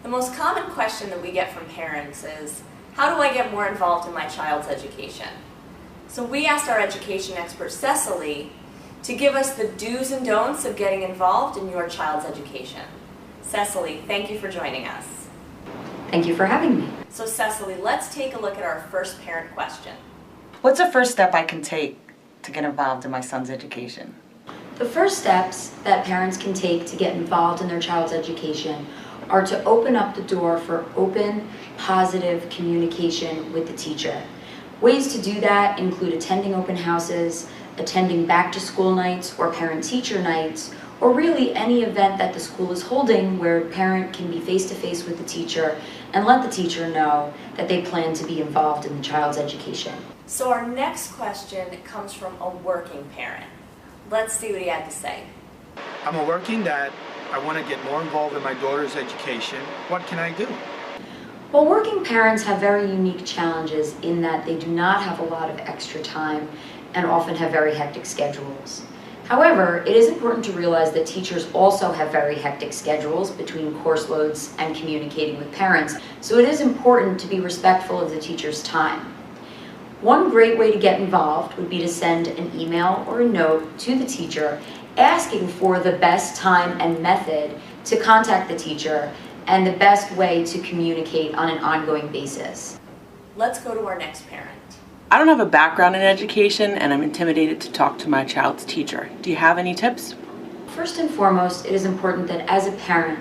The most common question that we get from parents is, how do I get more involved in my child's education? So we asked our education expert, Cecily, to give us the do's and don'ts of getting involved in your child's education. Cecily, thank you for joining us. Thank you for having me. So Cecily, let's take a look at our first parent question. What's the first step I can take to get involved in my son's education? The first steps that parents can take to get involved in their child's education are to open up the door for open, positive communication with the teacher. Ways to do that include attending open houses, attending back-to-school nights or parent-teacher nights, or really any event that the school is holding where a parent can be face-to-face with the teacher and let the teacher know that they plan to be involved in the child's education. So our next question comes from a working parent. Let's see what he had to say. I'm a working dad. I want to get more involved in my daughter's education. What can I do? Well, working parents have very unique challenges in that they do not have a lot of extra time and often have very hectic schedules. However, it is important to realize that teachers also have very hectic schedules between course loads and communicating with parents, so it is important to be respectful of the teacher's time. One great way to get involved would be to send an email or a note to the teacher asking for the best time and method to contact the teacher and the best way to communicate on an ongoing basis. Let's go to our next parent. I don't have a background in education and I'm intimidated to talk to my child's teacher. Do you have any tips? First and foremost, it is important that as a parent,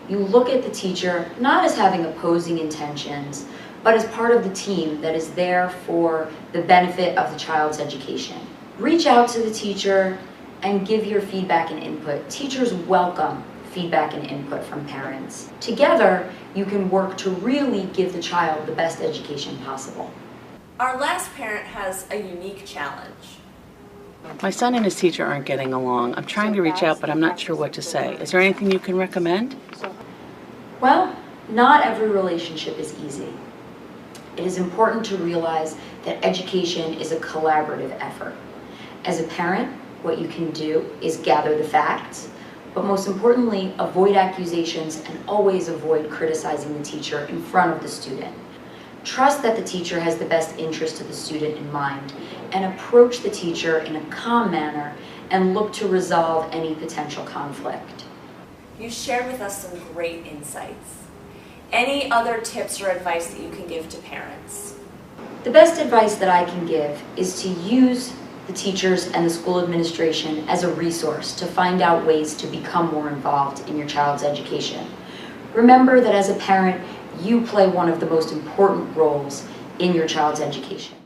you look at the teacher not as having opposing intentions, but as part of the team that is there for the benefit of the child's education. Reach out to the teacher and give your feedback and input. Teachers welcome feedback and input from parents. Together, you can work to really give the child the best education possible. Our last parent has a unique challenge. My son and his teacher aren't getting along. I'm trying to reach out, but I'm not sure what to say. Is there anything you can recommend? Well, not every relationship is easy. It is important to realize that education is a collaborative effort. As a parent, what you can do is gather the facts, but most importantly, avoid accusations and always avoid criticizing the teacher in front of the student. Trust that the teacher has the best interest of the student in mind and approach the teacher in a calm manner and look to resolve any potential conflict. You shared with us some great insights. Any other tips or advice that you can give to parents? The best advice that I can give is to use the teachers and the school administration as a resource to find out ways to become more involved in your child's education. Remember that as a parent, you play one of the most important roles in your child's education.